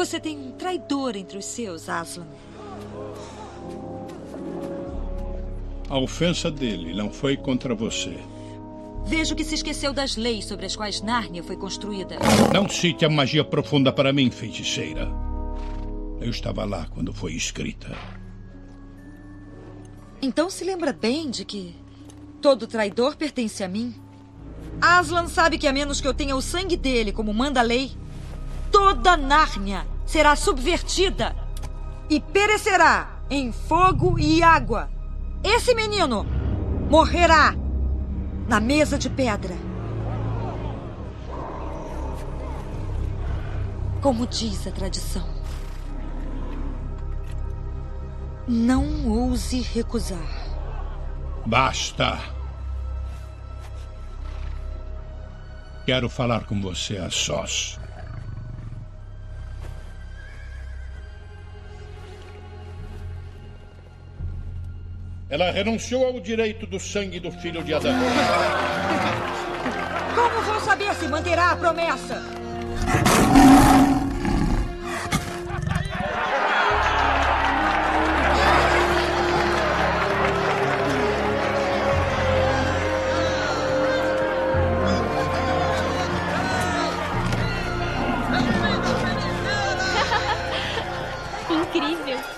Você tem um traidor entre os seus, Aslan. A ofensa dele não foi contra você. Vejo que se esqueceu das leis sobre as quais Nárnia foi construída. Não cite a magia profunda para mim, feiticeira. Eu estava lá quando foi escrita. Então se lembra bem de que todo traidor pertence a mim? Aslan sabe que a menos que eu tenha o sangue dele, como manda a lei, toda Nárnia será subvertida e perecerá em fogo e água. Esse menino morrerá na mesa de pedra. Como diz a tradição. Não ouse recusar. Basta. Quero falar com você a sós. Ela renunciou ao direito do sangue do filho de Adão. Como vou saber se manterá a promessa? Incrível!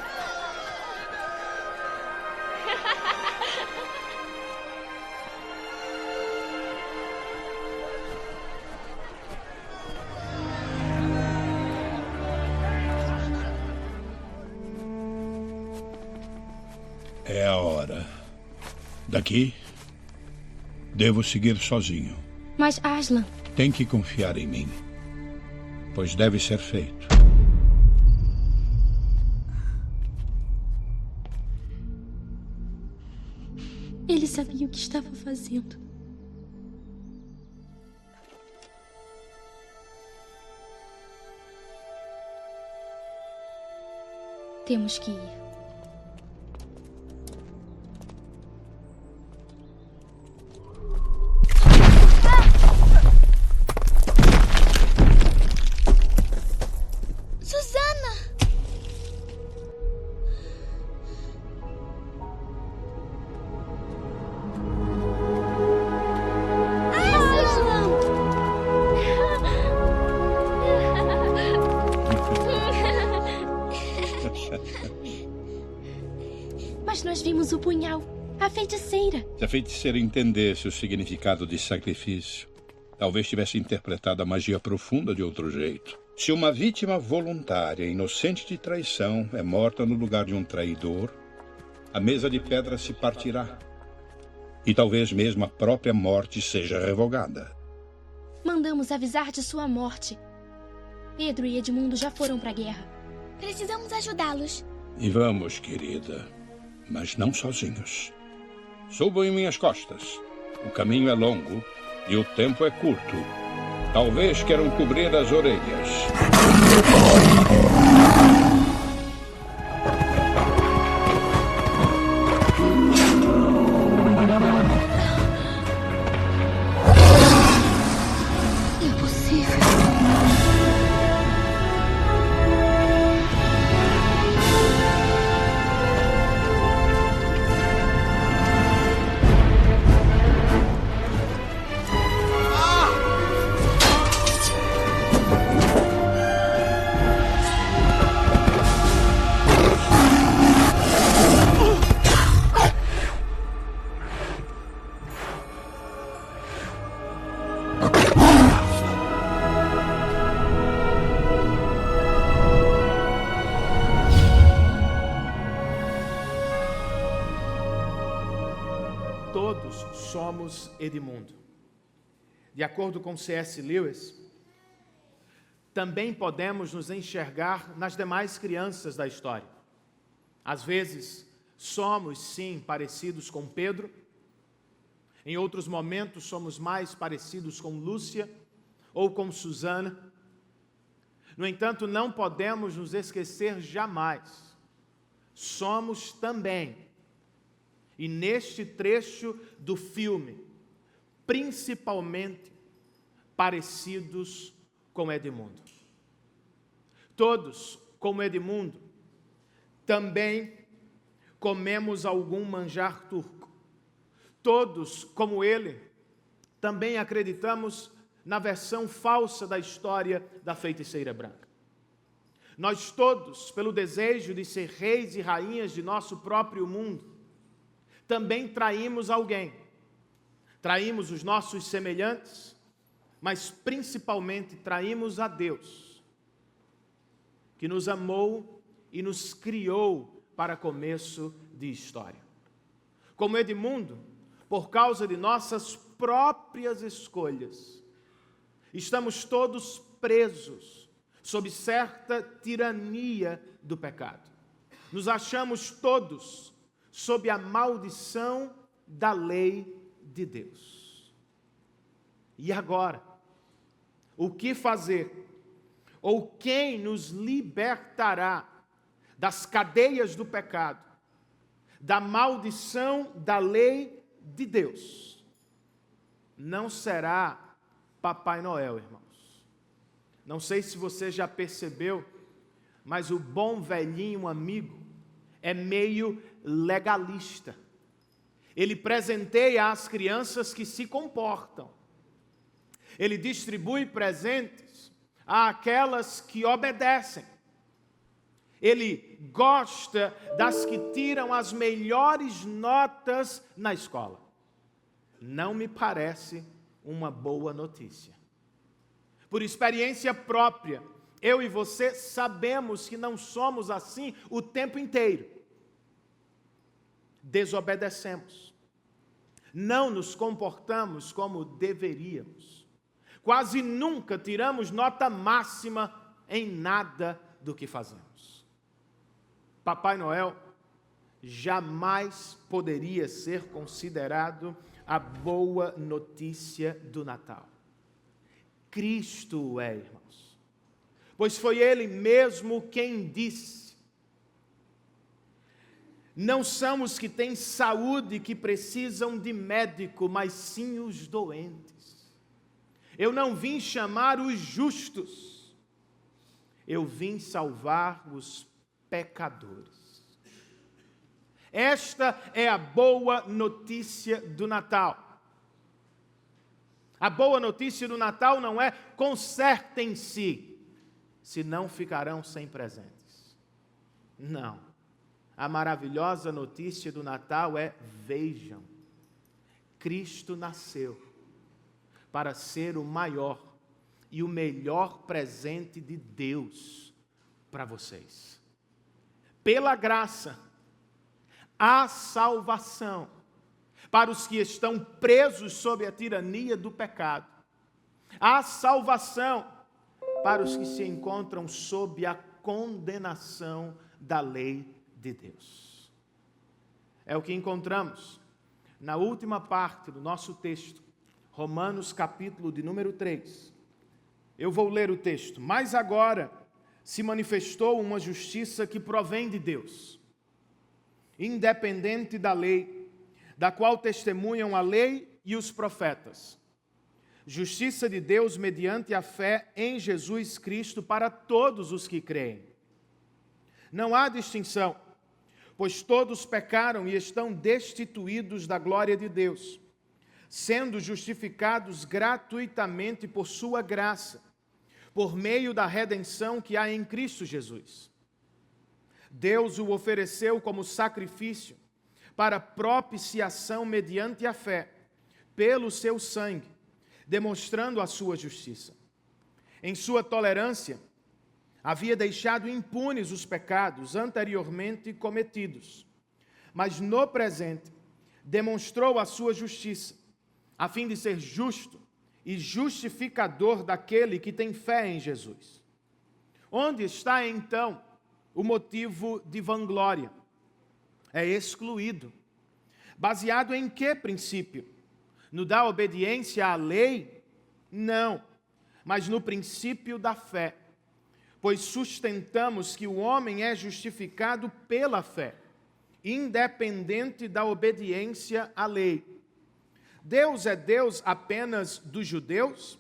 É a hora. Daqui, devo seguir sozinho. Mas, Aslan... Tem que confiar em mim, pois deve ser feito. Ele sabia o que estava fazendo. Temos que ir. Mas nós vimos o punhal, a feiticeira. Se a feiticeira entendesse o significado de sacrifício, talvez tivesse interpretado a magia profunda de outro jeito. Se uma vítima voluntária, inocente de traição, é morta no lugar de um traidor, a mesa de pedra se partirá. E talvez mesmo a própria morte seja revogada. Mandamos avisar de sua morte. Pedro e Edmundo já foram para a guerra. Precisamos ajudá-los. E vamos, querida. Mas não sozinhos. Subam em minhas costas. O caminho é longo e o tempo é curto. Talvez queiram cobrir as orelhas. Todos somos Edmundo. De acordo com C.S. Lewis, também podemos nos enxergar nas demais crianças da história. Às vezes, somos, sim, parecidos com Pedro. Em outros momentos, somos mais parecidos com Lúcia ou com Susana. No entanto, não podemos nos esquecer jamais. Somos também, e neste trecho do filme, principalmente parecidos com Edmundo. Todos, como Edmundo, também comemos algum manjar turco. Todos, como ele, também acreditamos na versão falsa da história da feiticeira branca. Nós todos, pelo desejo de ser reis e rainhas de nosso próprio mundo, também traímos alguém. Traímos os nossos semelhantes, mas principalmente traímos a Deus, que nos amou e nos criou para começo de história. Como Edmundo, por causa de nossas próprias escolhas, estamos todos presos sob certa tirania do pecado. Nos achamos todos sob a maldição da lei de Deus. E agora, o que fazer? Ou quem nos libertará das cadeias do pecado, da maldição da lei de Deus? Não será Papai Noel, irmãos. Não sei se você já percebeu, mas o bom velhinho amigo é meio legalista. Ele presenteia as crianças que se comportam. Ele distribui presentes àquelas que obedecem. Ele gosta das que tiram as melhores notas na escola. Não me parece uma boa notícia. Por experiência própria, eu e você sabemos que não somos assim o tempo inteiro. Desobedecemos. Não nos comportamos como deveríamos. Quase nunca tiramos nota máxima em nada do que fazemos. Papai Noel jamais poderia ser considerado a boa notícia do Natal. Cristo é, irmãos. Pois foi Ele mesmo quem disse: não são os que têm saúde que precisam de médico, mas sim os doentes. Eu não vim chamar os justos, eu vim salvar os pecadores. Esta é a boa notícia do Natal. A boa notícia do Natal não é consertem-se, senão ficarão sem presentes. Não. A maravilhosa notícia do Natal é: vejam, Cristo nasceu para ser o maior e o melhor presente de Deus para vocês. Pela graça, há salvação para os que estão presos sob a tirania do pecado. Há salvação para os que se encontram sob a condenação da lei de Deus. É o que encontramos na última parte do nosso texto, Romanos capítulo de número 3. Eu vou ler o texto. Mas agora se manifestou uma justiça que provém de Deus, independente da lei, da qual testemunham a lei e os profetas. Justiça de Deus mediante a fé em Jesus Cristo para todos os que creem. Não há distinção, pois todos pecaram e estão destituídos da glória de Deus, sendo justificados gratuitamente por sua graça, por meio da redenção que há em Cristo Jesus. Deus o ofereceu como sacrifício para propiciação mediante a fé, pelo seu sangue, demonstrando a sua justiça. Em sua tolerância, havia deixado impunes os pecados anteriormente cometidos, mas no presente demonstrou a sua justiça, a fim de ser justo e justificador daquele que tem fé em Jesus. Onde está, então, o motivo de vanglória? É excluído. Baseado em que princípio? No da obediência à lei? Não, mas no princípio da fé. Pois sustentamos que o homem é justificado pela fé, independente da obediência à lei. Deus é Deus apenas dos judeus?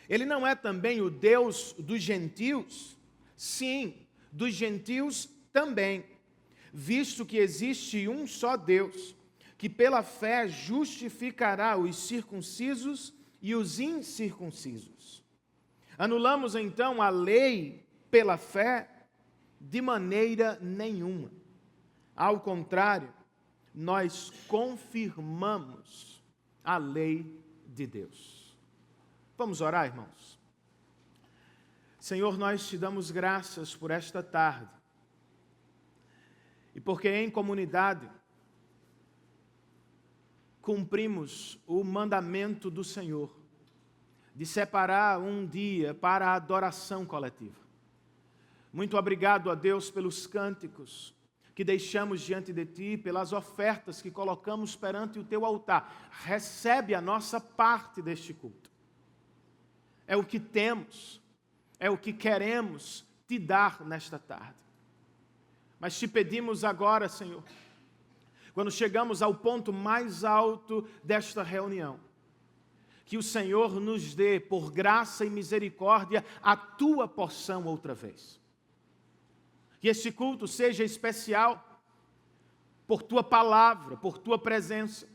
Ele não é também o Deus dos gentios? Sim, dos gentios também, visto que existe um só Deus, que pela fé justificará os circuncisos e os incircuncisos. Anulamos então a lei pela fé? De maneira nenhuma. Ao contrário, nós confirmamos a lei de Deus. Vamos orar, irmãos? Senhor, nós te damos graças por esta tarde e porque em comunidade cumprimos o mandamento do Senhor de separar um dia para a adoração coletiva. Muito obrigado a Deus pelos cânticos que deixamos diante de Ti, pelas ofertas que colocamos perante o Teu altar. Recebe a nossa parte deste culto. É o que temos, é o que queremos Te dar nesta tarde. Mas Te pedimos agora, Senhor, quando chegamos ao ponto mais alto desta reunião, que o Senhor nos dê, por graça e misericórdia, a Tua porção outra vez. Que este culto seja especial por Tua palavra, por Tua presença,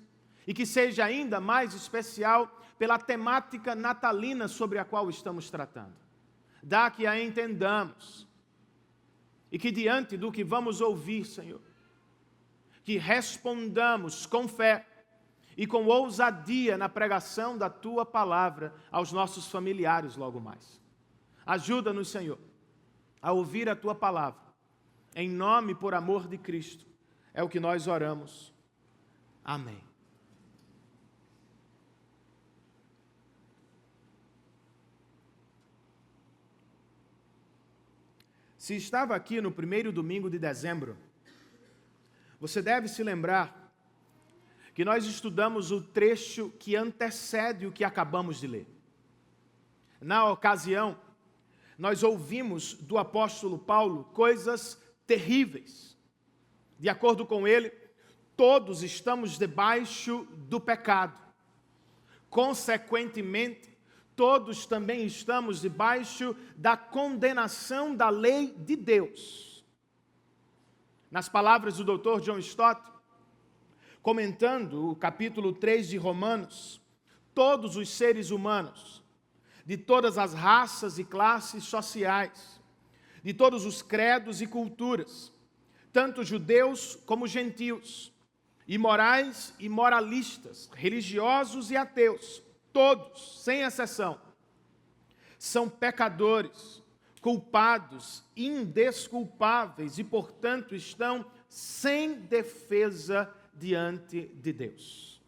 e que seja ainda mais especial pela temática natalina sobre a qual estamos tratando. Dá que a entendamos e que diante do que vamos ouvir, Senhor, que respondamos com fé e com ousadia na pregação da Tua palavra aos nossos familiares logo mais. Ajuda-nos, Senhor, a ouvir a Tua palavra. Em nome e por amor de Cristo, é o que nós oramos. Amém. Se estava aqui no primeiro domingo de dezembro, você deve se lembrar que nós estudamos o trecho que antecede o que acabamos de ler. Na ocasião, nós ouvimos do apóstolo Paulo coisas terríveis. De acordo com ele, todos estamos debaixo do pecado. Consequentemente, todos também estamos debaixo da condenação da lei de Deus. Nas palavras do Dr. John Stott, comentando o capítulo 3 de Romanos, todos os seres humanos, de todas as raças e classes sociais, de todos os credos e culturas, tanto judeus como gentios, imorais e moralistas, religiosos e ateus, todos, sem exceção, são pecadores, culpados, indesculpáveis e, portanto, estão sem defesa diante de Deus.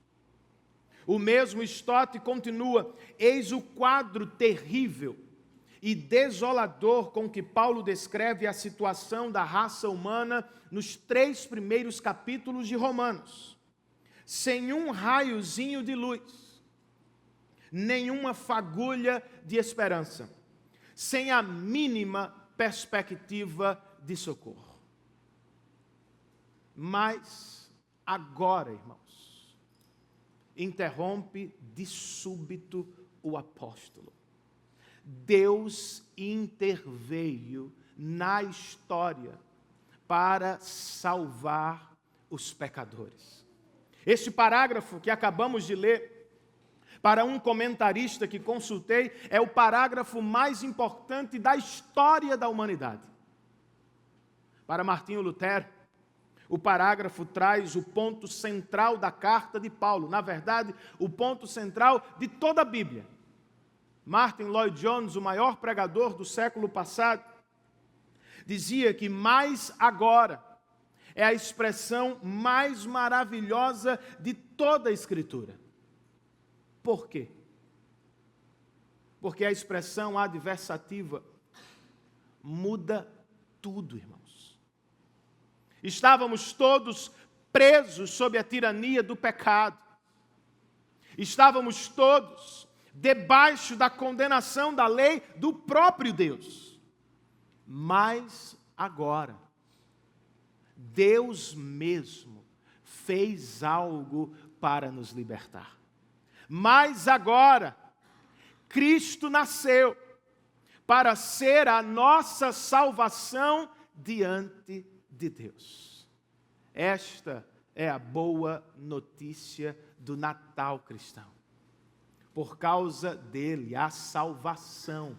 O mesmo Stott continua: eis o quadro terrível e desolador com que Paulo descreve a situação da raça humana nos 3 primeiros capítulos de Romanos. Sem um raiozinho de luz, nenhuma fagulha de esperança, sem a mínima perspectiva de socorro. Mas agora, irmãos, interrompe de súbito o apóstolo. Deus interveio na história para salvar os pecadores. Este parágrafo que acabamos de ler, para um comentarista que consultei, é o parágrafo mais importante da história da humanidade. Para Martinho Lutero, o parágrafo traz o ponto central da carta de Paulo, na verdade, o ponto central de toda a Bíblia. Martin Lloyd Jones, o maior pregador do século passado, dizia que mais agora é a expressão mais maravilhosa de toda a Escritura. Por quê? Porque a expressão adversativa muda tudo, irmãos. Estávamos todos presos sob a tirania do pecado. Estávamos todos debaixo da condenação da lei do próprio Deus. Mas agora, Deus mesmo fez algo para nos libertar. Mas agora, Cristo nasceu para ser a nossa salvação diante de Deus. Esta é a boa notícia do Natal cristão. Por causa dele, há salvação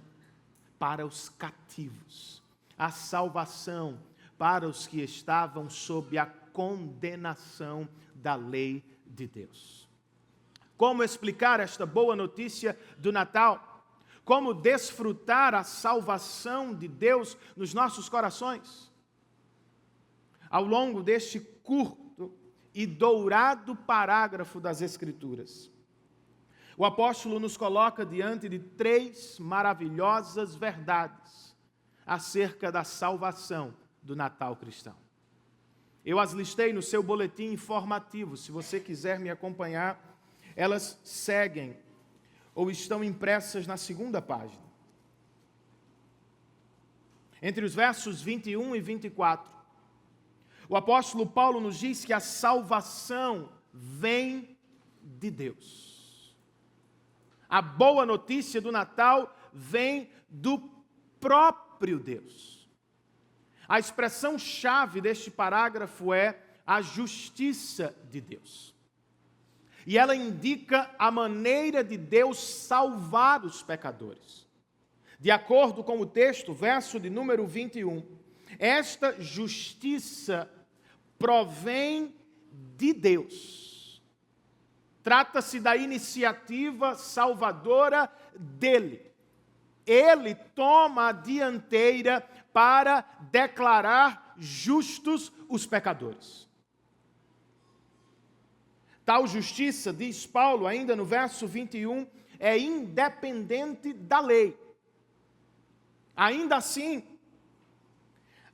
para os cativos, há salvação para os que estavam sob a condenação da lei de Deus. Como explicar esta boa notícia do Natal? Como desfrutar a salvação de Deus nos nossos corações? Ao longo deste curto e dourado parágrafo das Escrituras, o apóstolo nos coloca diante de 3 maravilhosas verdades acerca da salvação do Natal cristão. Eu as listei no seu boletim informativo. Se você quiser me acompanhar, elas seguem ou estão impressas na 2ª página. Entre os versos 21 e 24, o apóstolo Paulo nos diz que a salvação vem de Deus. A boa notícia do Natal vem do próprio Deus. A expressão-chave deste parágrafo é a justiça de Deus. E ela indica a maneira de Deus salvar os pecadores. De acordo com o texto, verso de número 21, esta justiça provém de Deus. Trata-se da iniciativa salvadora dele. Ele toma a dianteira para declarar justos os pecadores. Tal justiça, diz Paulo ainda no verso 21, é independente da lei. Ainda assim,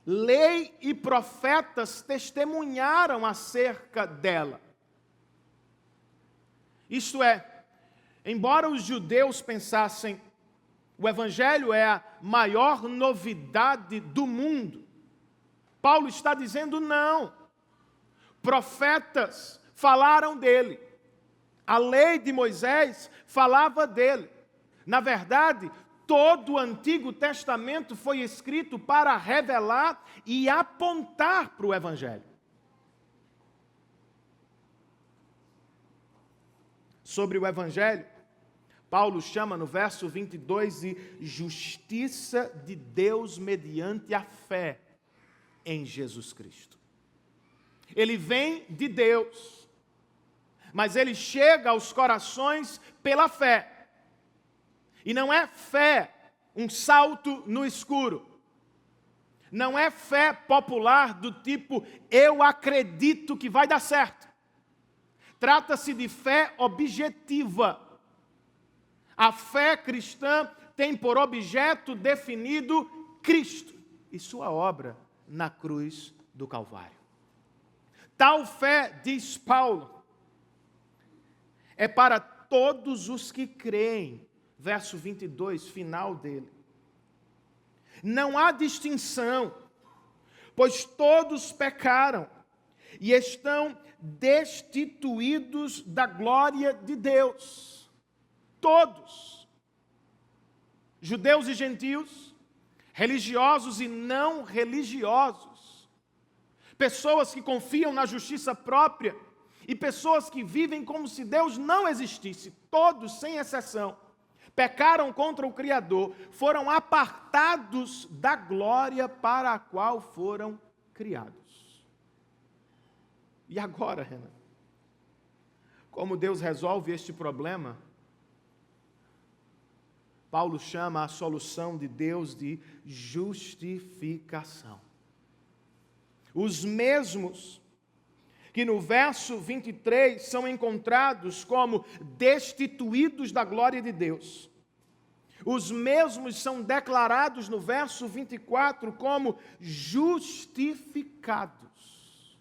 lei e profetas testemunharam acerca dela. Isto é, embora os judeus pensassem o Evangelho é a maior novidade do mundo, Paulo está dizendo não. Profetas falaram dele. A lei de Moisés falava dele. Na verdade, todo o Antigo Testamento foi escrito para revelar e apontar para o Evangelho. Sobre o Evangelho, Paulo chama no verso 22 de justiça de Deus mediante a fé em Jesus Cristo. Ele vem de Deus, mas ele chega aos corações pela fé. E não é fé, um salto no escuro. Não é fé popular do tipo, eu acredito que vai dar certo. Trata-se de fé objetiva. A fé cristã tem por objeto definido Cristo e sua obra na cruz do Calvário. Tal fé, diz Paulo, é para todos os que creem. Verso 22, final dele. Não há distinção, pois todos pecaram e estão destituídos da glória de Deus. Todos, judeus e gentios, religiosos e não religiosos, pessoas que confiam na justiça própria e pessoas que vivem como se Deus não existisse, todos, sem exceção, pecaram contra o Criador, foram apartados da glória para a qual foram criados. E agora, Renan, como Deus resolve este problema? Paulo chama a solução de Deus de justificação. Os mesmos que no verso 23 são encontrados como destituídos da glória de Deus, os mesmos são declarados no verso 24 como justificados.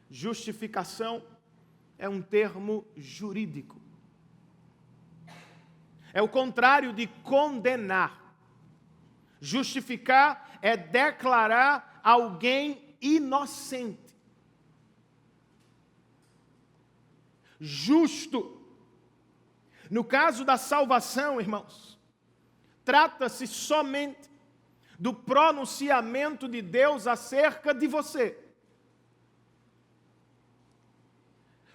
Justificação é um termo jurídico. É o contrário de condenar. Justificar é declarar alguém inocente. Justo No caso da salvação, irmãos, trata-se somente do pronunciamento de Deus acerca de você.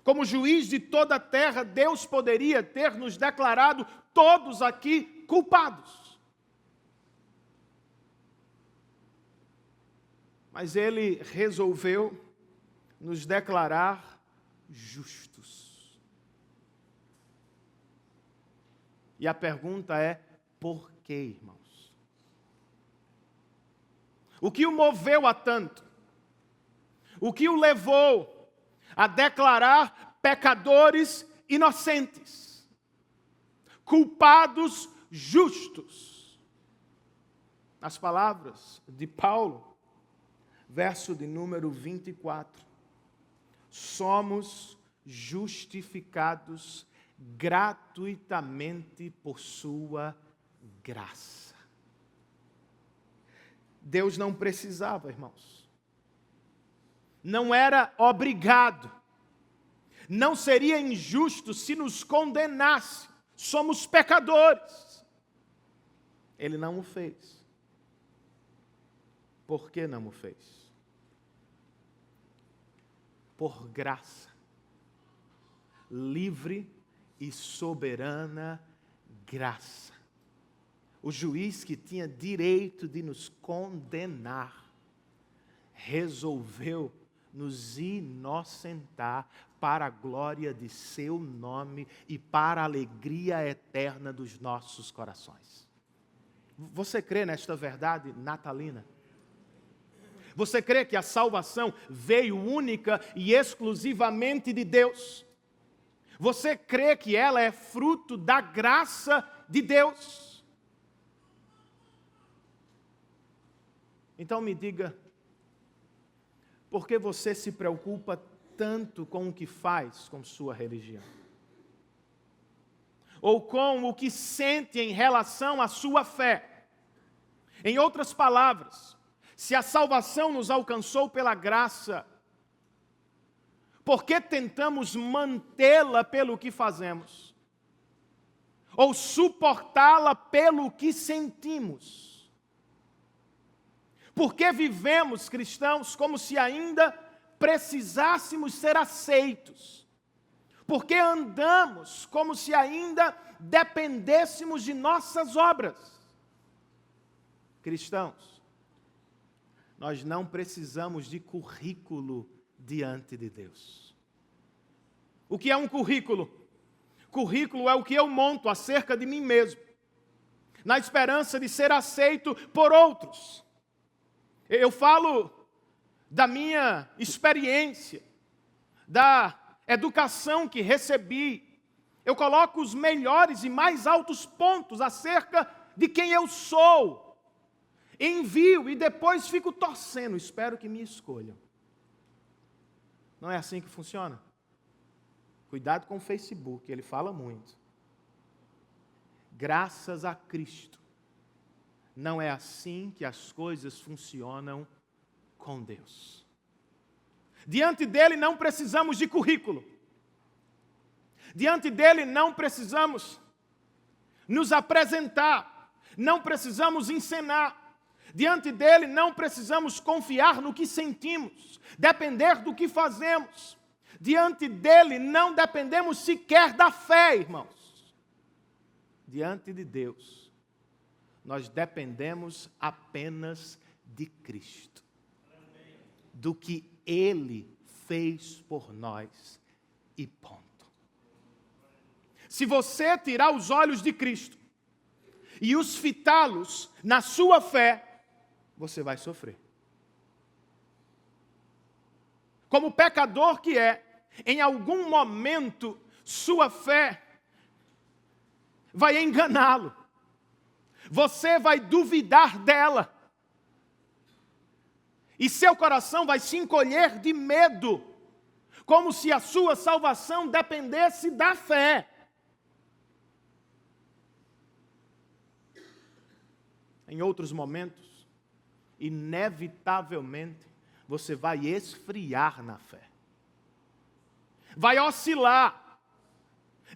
Como juiz de toda a terra, Deus poderia ter nos declarado todos aqui culpados. Mas Ele resolveu nos declarar justos. E a pergunta é, por quê, irmãos? O que o moveu a tanto? O que o levou a declarar pecadores inocentes, culpados justos? As palavras de Paulo, verso de número 24. Somos justificados gratuitamente por sua graça. Deus não precisava, irmãos. Não era obrigado. Não seria injusto se nos condenasse. Somos pecadores. Ele não o fez. Por que não o fez? Por graça. Livre e soberana graça. O juiz que tinha direito de nos condenar resolveu nos inocentar para a glória de seu nome e para a alegria eterna dos nossos corações. Você crê nesta verdade natalina? Você crê que a salvação veio única e exclusivamente de Deus? Você crê que ela é fruto da graça de Deus? Então me diga, por que você se preocupa tanto com o que faz com sua religião? Ou com o que sente em relação à sua fé? Em outras palavras, se a salvação nos alcançou pela graça, por que tentamos mantê-la pelo que fazemos? Ou suportá-la pelo que sentimos? Por que vivemos, cristãos, como se ainda precisássemos ser aceitos? Por que andamos como se ainda dependêssemos de nossas obras? Cristãos, nós não precisamos de currículo diante de Deus. O que é um currículo? Currículo é o que eu monto acerca de mim mesmo, na esperança de ser aceito por outros. Eu falo da minha experiência, da educação que recebi. Eu coloco os melhores e mais altos pontos acerca de quem eu sou. Envio e depois fico torcendo, espero que me escolham. Não é assim que funciona? Cuidado com o Facebook, ele fala muito. Graças a Cristo, não é assim que as coisas funcionam com Deus. Diante dele não precisamos de currículo. Diante dele não precisamos nos apresentar, não precisamos encenar. Diante dele não precisamos confiar no que sentimos, depender do que fazemos. Diante dele não dependemos sequer da fé, irmãos. Diante de Deus, nós dependemos apenas de Cristo, do que Ele fez por nós e ponto. Se você tirar os olhos de Cristo e os fitá-los na sua fé, você vai sofrer. Como pecador que é, em algum momento sua fé vai enganá-lo. Você vai duvidar dela. E seu coração vai se encolher de medo, como se a sua salvação dependesse da fé. Em outros momentos, inevitavelmente, você vai esfriar na fé. Vai oscilar.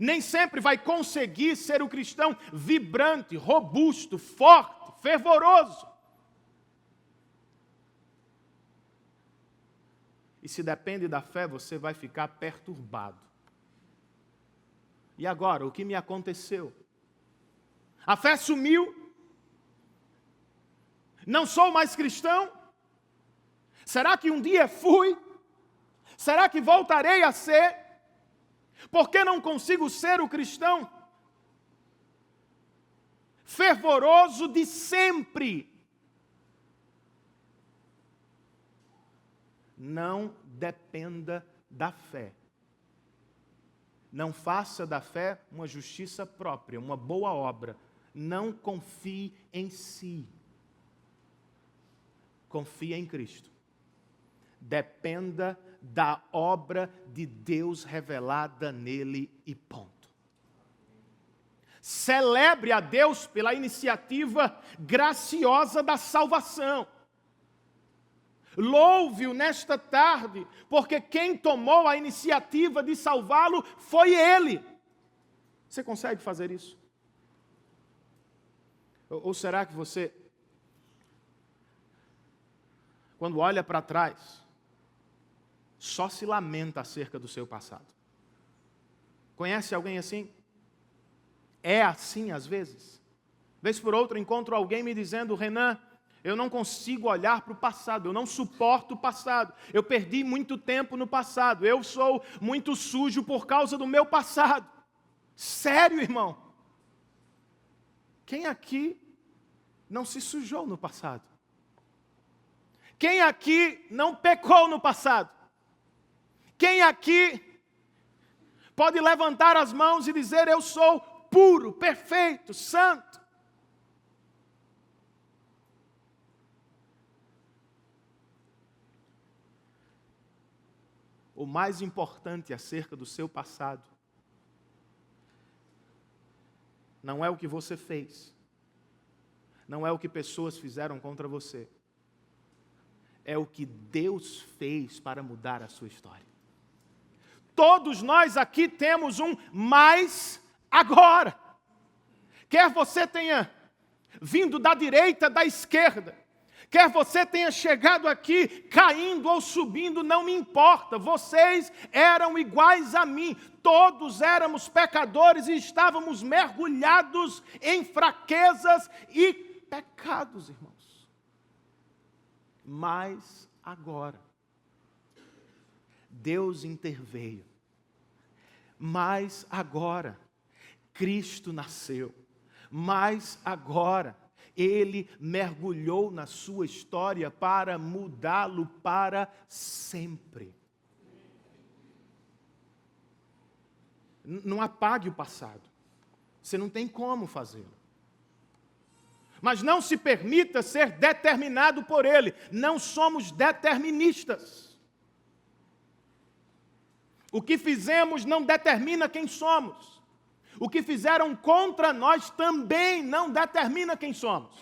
Nem sempre vai conseguir ser o cristão vibrante, robusto, forte, fervoroso. E se depende da fé, você vai ficar perturbado. E agora, o que me aconteceu? A fé sumiu? Não sou mais cristão? Será que um dia fui? Será que voltarei a ser? Por que não consigo ser o cristão fervoroso de sempre? Não dependa da fé. Não faça da fé uma justiça própria, uma boa obra. Não confie em si. Confie em Cristo. Dependa da obra de Deus revelada nele e ponto. Celebre a Deus pela iniciativa graciosa da salvação. Louve-o nesta tarde, porque quem tomou a iniciativa de salvá-lo foi Ele. Você consegue fazer isso? Ou será que você, quando olha para trás, só se lamenta acerca do seu passado? Conhece alguém assim? É assim às vezes? Vez por outra encontro alguém me dizendo: Renan, eu não consigo olhar para o passado, eu não suporto o passado, eu perdi muito tempo no passado, eu sou muito sujo por causa do meu passado. Sério, irmão? Quem aqui não se sujou no passado? Quem aqui não pecou no passado? Quem aqui pode levantar as mãos e dizer: eu sou puro, perfeito, santo? O mais importante acerca do seu passado não é o que você fez, não é o que pessoas fizeram contra você, é o que Deus fez para mudar a sua história. Todos nós aqui temos um mais agora. Quer você tenha vindo da direita, da esquerda, quer você tenha chegado aqui caindo ou subindo, não me importa. Vocês eram iguais a mim. Todos éramos pecadores e estávamos mergulhados em fraquezas e pecados, irmãos. Mas agora, Deus interveio. Mas agora, Cristo nasceu. Mas agora, Ele mergulhou na sua história para mudá-lo para sempre. Não apague o passado. Você não tem como fazê-lo. Mas não se permita ser determinado por ele. Não somos deterministas. O que fizemos não determina quem somos. O que fizeram contra nós também não determina quem somos.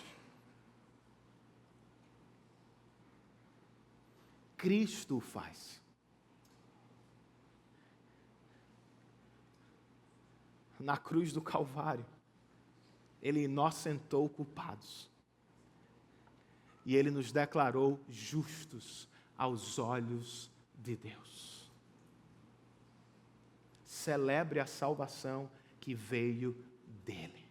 Cristo o faz. Na cruz do Calvário, Ele inocentou culpados. E Ele nos declarou justos aos olhos de Deus. Celebre a salvação que veio dele.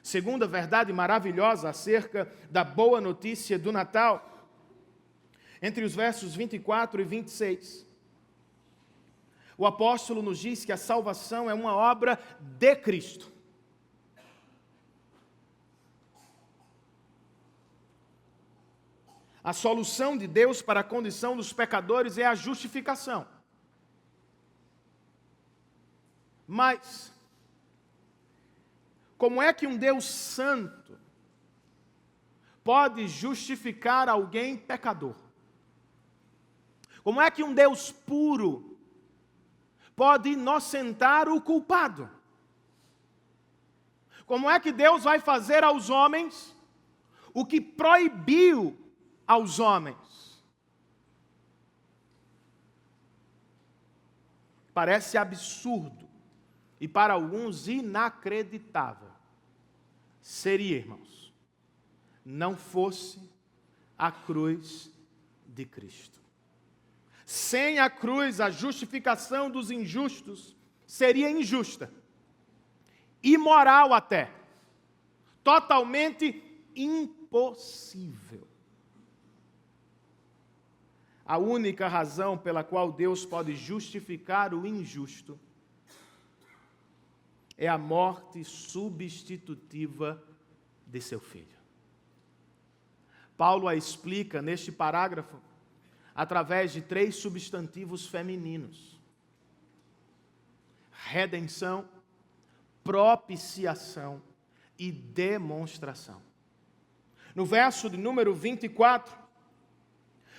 Segunda verdade maravilhosa acerca da boa notícia do Natal, entre os versos 24 e 26. O apóstolo nos diz que a salvação é uma obra de Cristo. A solução de Deus para a condição dos pecadores é a justificação. Mas, como é que um Deus santo pode justificar alguém pecador? Como é que um Deus puro pode inocentar o culpado? Como é que Deus vai fazer aos homens o que proibiu aos homens? parece absurdo e para alguns inacreditável seria, irmãos, não fosse a cruz de Cristo. Sem a cruz, a justificação dos injustos seria injusta, imoral até, totalmente impossível. A única razão pela qual Deus pode justificar o injusto é a morte substitutiva de seu filho. Paulo a explica neste parágrafo através de 3 substantivos femininos: redenção, propiciação e demonstração. No verso de número 24,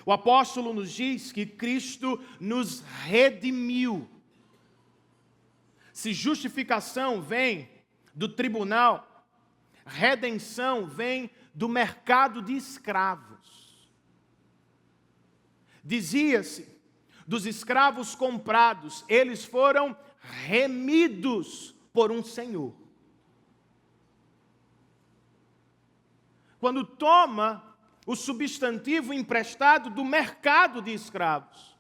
o apóstolo nos diz que Cristo nos redimiu. Se justificação vem do tribunal, redenção vem do mercado de escravos. Dizia-se dos escravos comprados, eles foram remidos por um senhor. Quando toma o substantivo emprestado do mercado de escravos,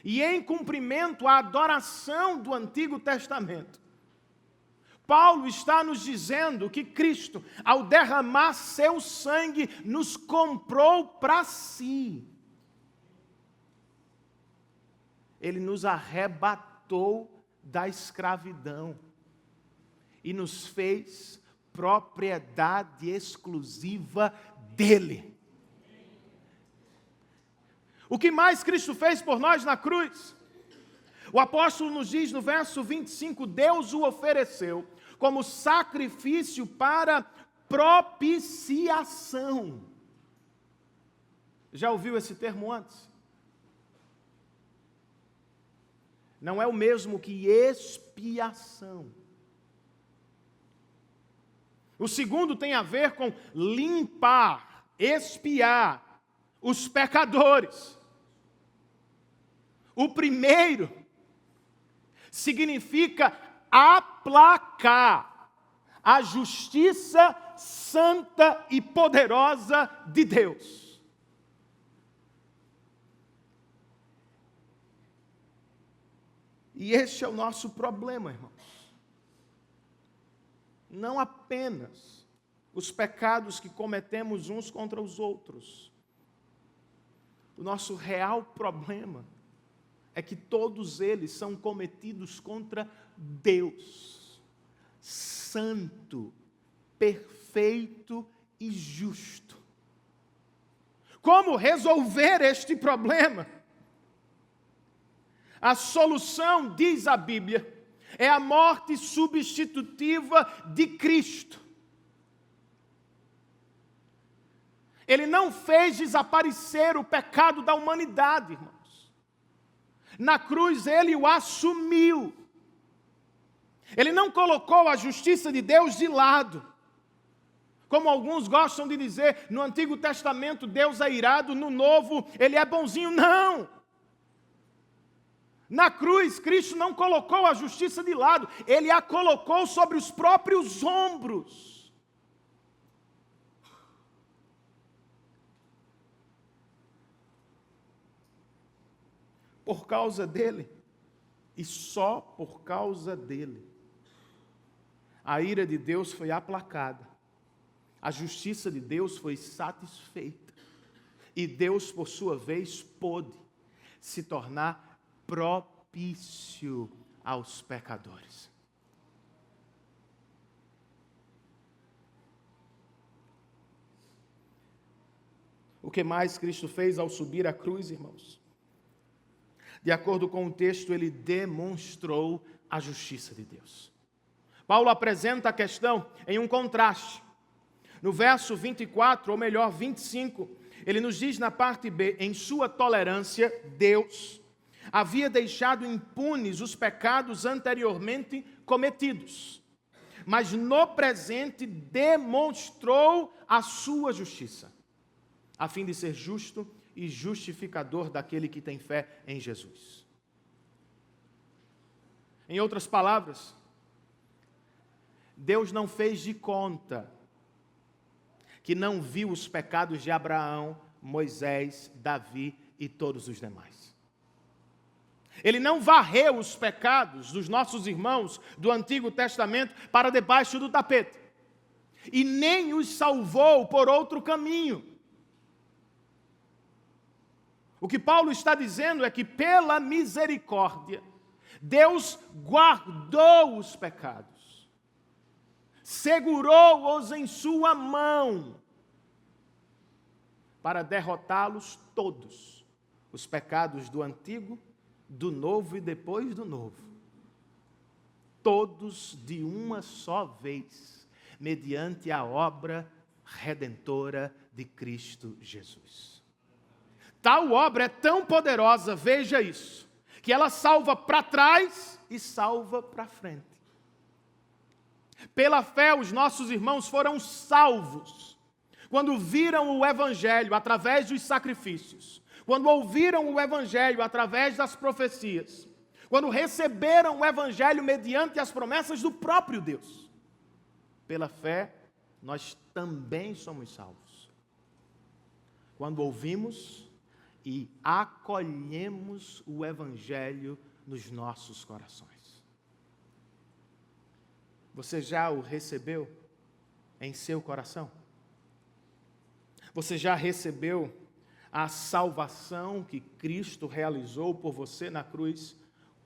e em cumprimento à adoração do Antigo Testamento, Paulo está nos dizendo que Cristo, ao derramar seu sangue, nos comprou para si. Ele nos arrebatou da escravidão e nos fez propriedade exclusiva dele. O que mais Cristo fez por nós na cruz? O apóstolo nos diz no verso 25, Deus o ofereceu como sacrifício para propiciação. Já ouviu esse termo antes? Não é o mesmo que expiação. O segundo tem a ver com limpar, expiar os pecadores. O primeiro significa aplacar a justiça santa e poderosa de Deus. E este é o nosso problema, irmãos. Não apenas os pecados que cometemos uns contra os outros. O nosso real problema é que todos eles são cometidos contra Deus, santo, perfeito e justo. Como resolver este problema? A solução, diz a Bíblia, é a morte substitutiva de Cristo. Ele não fez desaparecer o pecado da humanidade, irmãos. Na cruz ele o assumiu. Ele não colocou a justiça de Deus de lado. Como alguns gostam de dizer, no Antigo Testamento Deus é irado, no Novo ele é bonzinho. Não! Na cruz, Cristo não colocou a justiça de lado, ele a colocou sobre os próprios ombros. Por causa dele, e só por causa dele, a ira de Deus foi aplacada, a justiça de Deus foi satisfeita, e Deus, por sua vez, pôde se tornar propício aos pecadores. O que mais Cristo fez ao subir a cruz, irmãos? De acordo com o texto, ele demonstrou a justiça de Deus. Paulo apresenta a questão em um contraste. No verso 24, ou melhor, 25, ele nos diz na parte B, em sua tolerância, Deus havia deixado impunes os pecados anteriormente cometidos, mas no presente demonstrou a sua justiça, a fim de ser justo e justificador daquele que tem fé em Jesus. Em outras palavras, Deus não fez de conta que não viu os pecados de Abraão, Moisés, Davi e todos os demais. Ele não varreu os pecados dos nossos irmãos do Antigo Testamento para debaixo do tapete. E nem os salvou por outro caminho. O que Paulo está dizendo é que, pela misericórdia, Deus guardou os pecados, segurou-os em sua mão, para derrotá-los todos, os pecados do Antigo, do Novo e depois do Novo. Todos de uma só vez, mediante a obra redentora de Cristo Jesus. Tal obra é tão poderosa, veja isso, que ela salva para trás e salva para frente. Pela fé, os nossos irmãos foram salvos quando viram o Evangelho através dos sacrifícios, quando ouviram o Evangelho através das profecias, quando receberam o Evangelho mediante as promessas do próprio Deus. Pela fé, nós também somos salvos. Quando ouvimos e acolhemos o Evangelho nos nossos corações. Você já o recebeu em seu coração? Você já recebeu a salvação que Cristo realizou por você na cruz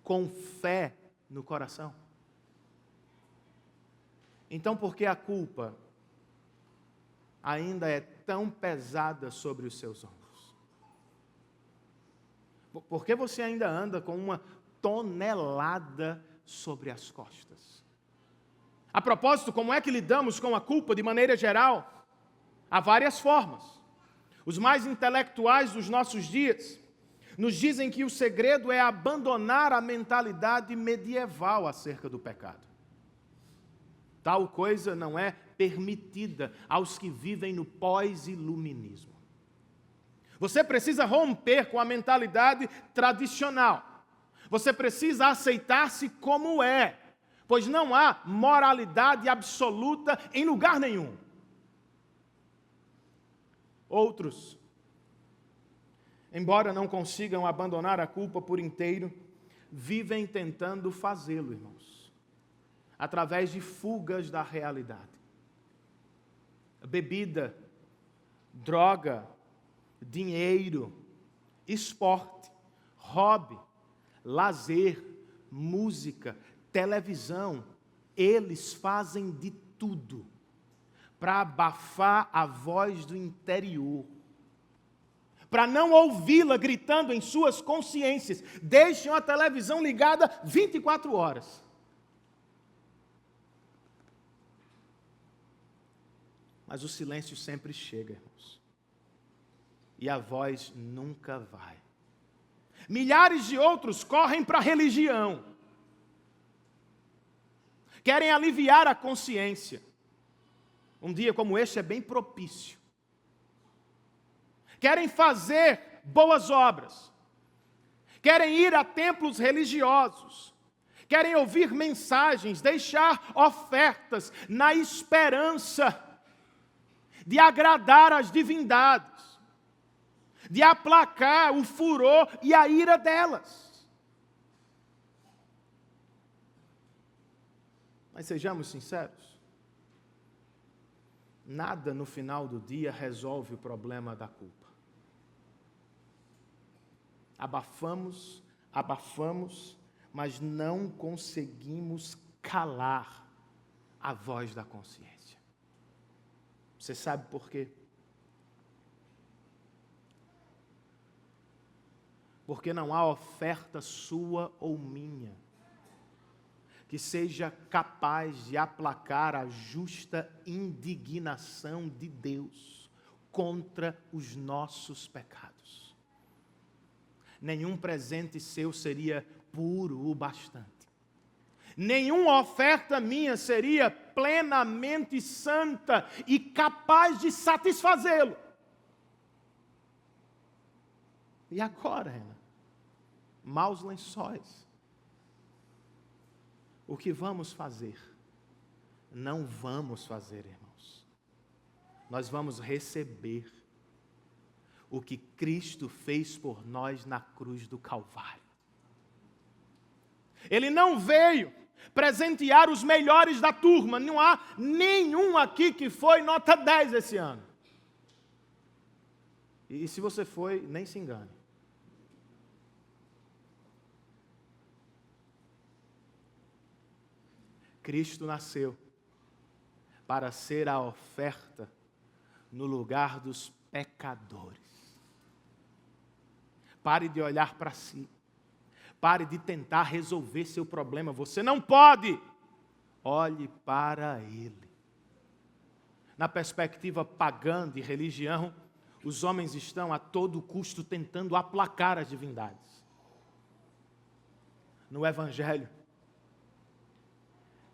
com fé no coração? Então, por que a culpa ainda é tão pesada sobre os seus ombros? Por que você ainda anda com uma tonelada sobre as costas? A propósito, como é que lidamos com a culpa de maneira geral? Há várias formas. Os mais intelectuais dos nossos dias nos dizem que o segredo é abandonar a mentalidade medieval acerca do pecado. Tal coisa não é permitida aos que vivem no pós-iluminismo. Você precisa romper com a mentalidade tradicional. Você precisa aceitar-se como é, pois não há moralidade absoluta em lugar nenhum. Outros, embora não consigam abandonar a culpa por inteiro, vivem tentando fazê-lo, irmãos, através de fugas da realidade. Bebida, droga, dinheiro, esporte, hobby, lazer, música, televisão, eles fazem de tudo para abafar a voz do interior, para não ouvi-la gritando em suas consciências. Deixam a televisão ligada 24 horas. Mas o silêncio sempre chega, irmãos. E a voz nunca vai. Milhares de outros correm para a religião. Querem aliviar a consciência. Um dia como este é bem propício. Querem fazer boas obras. Querem ir a templos religiosos. Querem ouvir mensagens, deixar ofertas na esperança de agradar as divindades, de aplacar o furor e a ira delas. Mas sejamos sinceros. Nada no final do dia resolve o problema da culpa. Abafamos, mas não conseguimos calar a voz da consciência. Você sabe por quê? Porque não há oferta sua ou minha que seja capaz de aplacar a justa indignação de Deus contra os nossos pecados. Nenhum presente seu seria puro o bastante. Nenhuma oferta minha seria plenamente santa e capaz de satisfazê-lo. E agora, Ana? Maus lençóis. O que vamos fazer? Não vamos fazer, irmãos. Nós vamos receber o que Cristo fez por nós na cruz do Calvário. Ele não veio presentear os melhores da turma. Não há nenhum aqui que foi nota 10 esse ano. E se você foi, nem se engane. Cristo nasceu para ser a oferta no lugar dos pecadores. Pare de olhar para si. Pare de tentar resolver seu problema. Você não pode. Olhe para Ele. Na perspectiva pagã de religião, os homens estão a todo custo tentando aplacar as divindades. No Evangelho,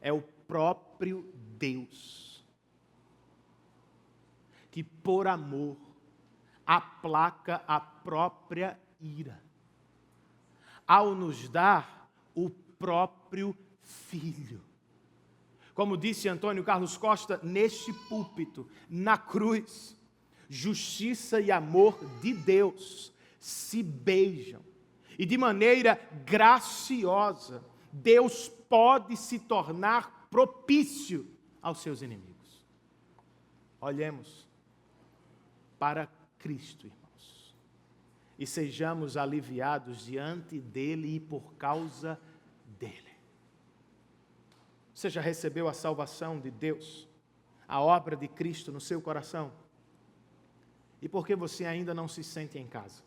é o próprio Deus que, por amor, aplaca a própria ira, ao nos dar o próprio Filho. Como disse Antônio Carlos Costa, neste púlpito, na cruz, justiça e amor de Deus se beijam. E de maneira graciosa, Deus pode se tornar propício aos seus inimigos. Olhemos para Cristo, irmãos, e sejamos aliviados diante dele e por causa dele. Você já recebeu a salvação de Deus, a obra de Cristo no seu coração? E por que você ainda não se sente em casa?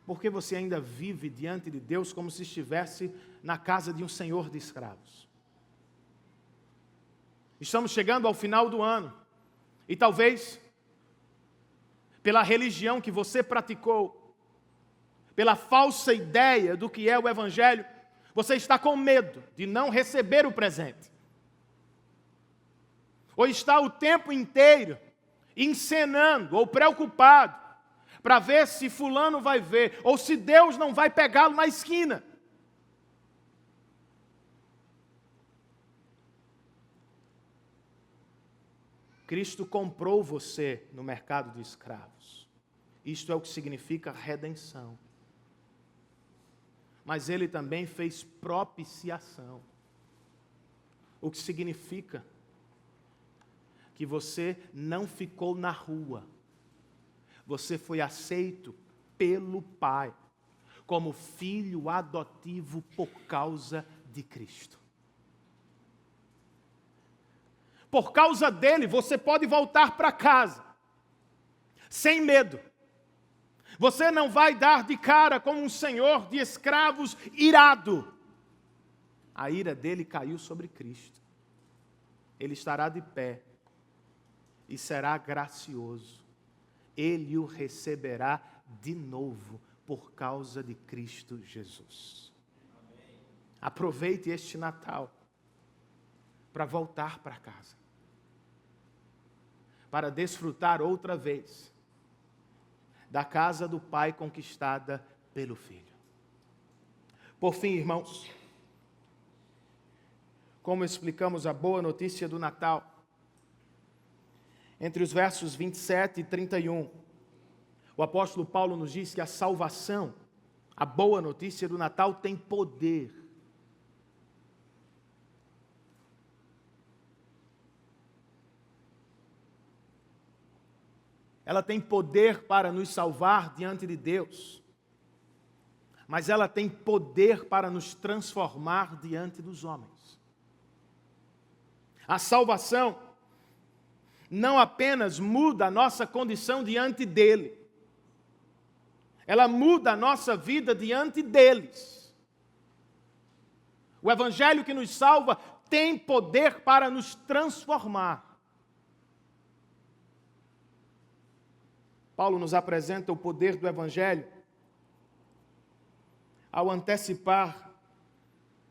Por que você ainda vive diante de Deus como se estivesse na casa de um senhor de escravos? Estamos chegando ao final do ano e talvez, pela religião que você praticou, pela falsa ideia do que é o Evangelho, você está com medo de não receber o presente. Ou está o tempo inteiro encenando ou preocupado para ver se fulano vai ver, ou se Deus não vai pegá-lo na esquina. Cristo comprou você no mercado de escravos. Isto é o que significa redenção. Mas Ele também fez propiciação. O que significa que você não ficou na rua. Você foi aceito pelo Pai, como filho adotivo por causa de Cristo. Por causa dele, você pode voltar para casa, sem medo. Você não vai dar de cara com um senhor de escravos irado. A ira dele caiu sobre Cristo. Ele estará de pé e será gracioso. Ele o receberá de novo por causa de Cristo Jesus. Amém. Aproveite este Natal para voltar para casa, para desfrutar outra vez da casa do Pai conquistada pelo Filho. Por fim, irmãos, como explicamos a boa notícia do Natal, entre os versos 27 e 31, o apóstolo Paulo nos diz que a salvação, a boa notícia do Natal, tem poder. Ela tem poder para nos salvar diante de Deus, mas ela tem poder para nos transformar diante dos homens. A salvação não apenas muda a nossa condição diante dele, ela muda a nossa vida diante deles. O Evangelho que nos salva tem poder para nos transformar. Paulo nos apresenta o poder do Evangelho ao antecipar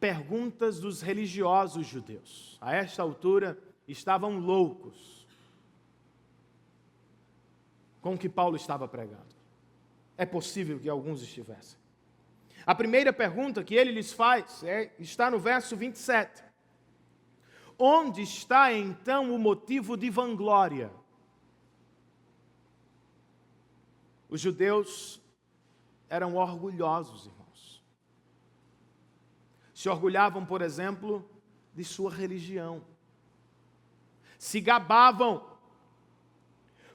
perguntas dos religiosos judeus. A esta altura, estavam loucos com o que Paulo estava pregando. É possível que alguns estivessem. A primeira pergunta que ele lhes faz está no verso 27. Onde está então o motivo de vanglória? Os judeus eram orgulhosos, irmãos. Se orgulhavam, por exemplo, de sua religião. Se gabavam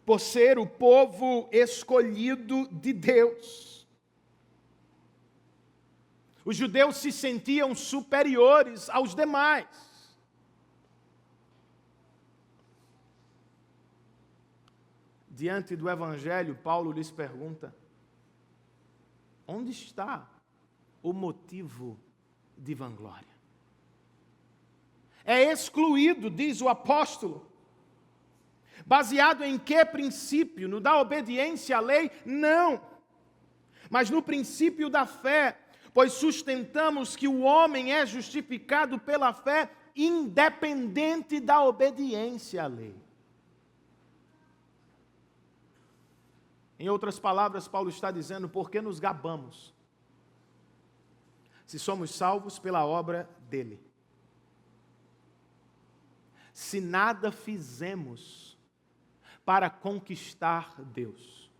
por ser o povo escolhido de Deus. Os judeus se sentiam superiores aos demais. Diante do Evangelho, Paulo lhes pergunta: onde está o motivo de vanglória? É excluído, diz o apóstolo. Baseado em que princípio? No da obediência à lei? Não. Mas no princípio da fé, pois sustentamos que o homem é justificado pela fé, independente da obediência à lei. Em outras palavras, Paulo está dizendo: por que nos gabamos, se somos salvos pela obra dele? Se nada fizemos para conquistar Deus.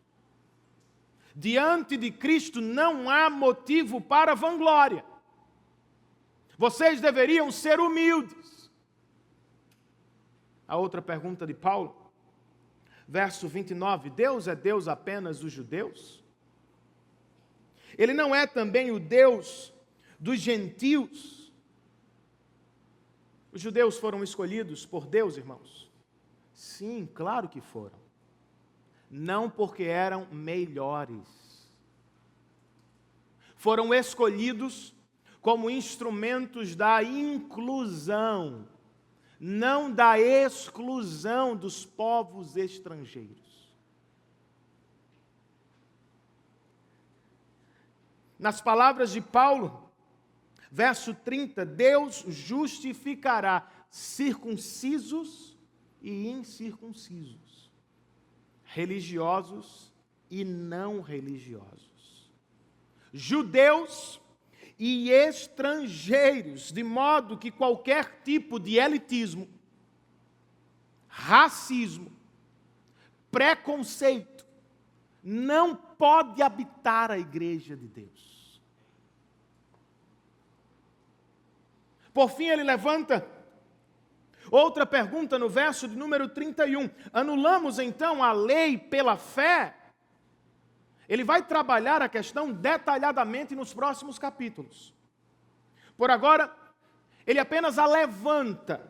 Diante de Cristo não há motivo para vanglória. Vocês deveriam ser humildes. A outra pergunta de Paulo, verso 29, Deus é Deus apenas dos judeus? Ele não é também o Deus dos gentios? Os judeus foram escolhidos por Deus, irmãos? Sim, claro que foram. Não porque eram melhores. Foram escolhidos como instrumentos da inclusão, não da exclusão dos povos estrangeiros. Nas palavras de Paulo, verso 30, Deus justificará circuncisos e incircuncisos, religiosos e não religiosos, judeus e estrangeiros, de modo que qualquer tipo de elitismo, racismo, preconceito não pode habitar a igreja de Deus. Por fim, ele levanta outra pergunta no verso de número 31. Anulamos então a lei pela fé? Ele vai trabalhar a questão detalhadamente nos próximos capítulos. Por agora, ele apenas a levanta.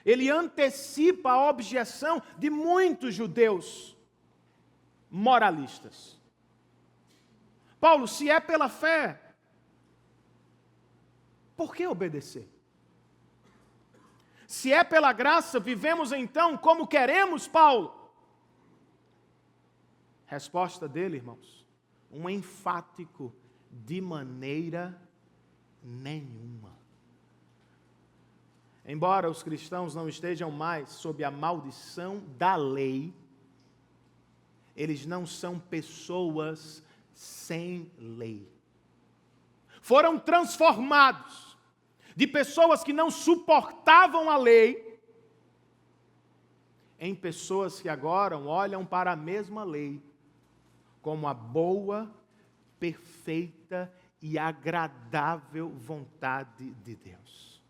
Ele antecipa a objeção de muitos judeus moralistas. Paulo, se é pela fé, por que obedecer? Se é pela graça, vivemos então como queremos, Paulo? Resposta dele, irmãos, um enfático: de maneira nenhuma. Embora os cristãos não estejam mais sob a maldição da lei, eles não são pessoas sem lei. Foram transformados de pessoas que não suportavam a lei em pessoas que agora olham para a mesma lei como a boa, perfeita e agradável vontade de Deus.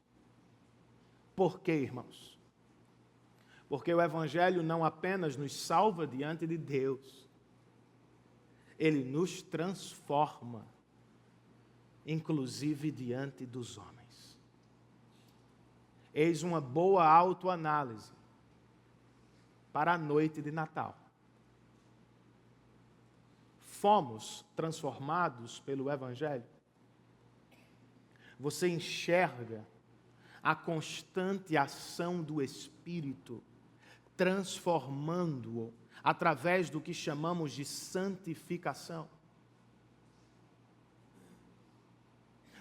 Por quê, irmãos? Porque o Evangelho não apenas nos salva diante de Deus, ele nos transforma, inclusive diante dos homens. Eis uma boa autoanálise para a noite de Natal. Fomos transformados pelo Evangelho? Você enxerga a constante ação do Espírito, transformando-o através do que chamamos de santificação?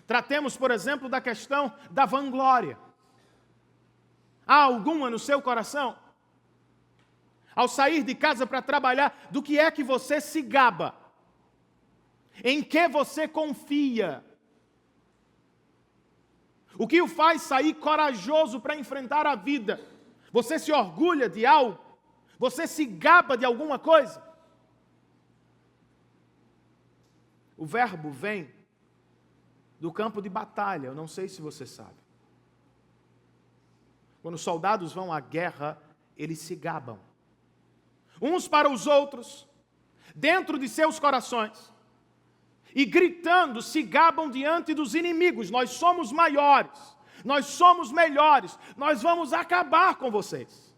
Tratemos, por exemplo, da questão da vanglória. Há alguma no seu coração? Ao sair de casa para trabalhar, do que é que você se gaba? Em que você confia? O que o faz sair corajoso para enfrentar a vida? Você se orgulha de algo? Você se gaba de alguma coisa? O verbo vem do campo de batalha, eu não sei se você sabe. Quando os soldados vão à guerra, eles se gabam. Uns para os outros, dentro de seus corações. E gritando, se gabam diante dos inimigos. Nós somos maiores, nós somos melhores, nós vamos acabar com vocês.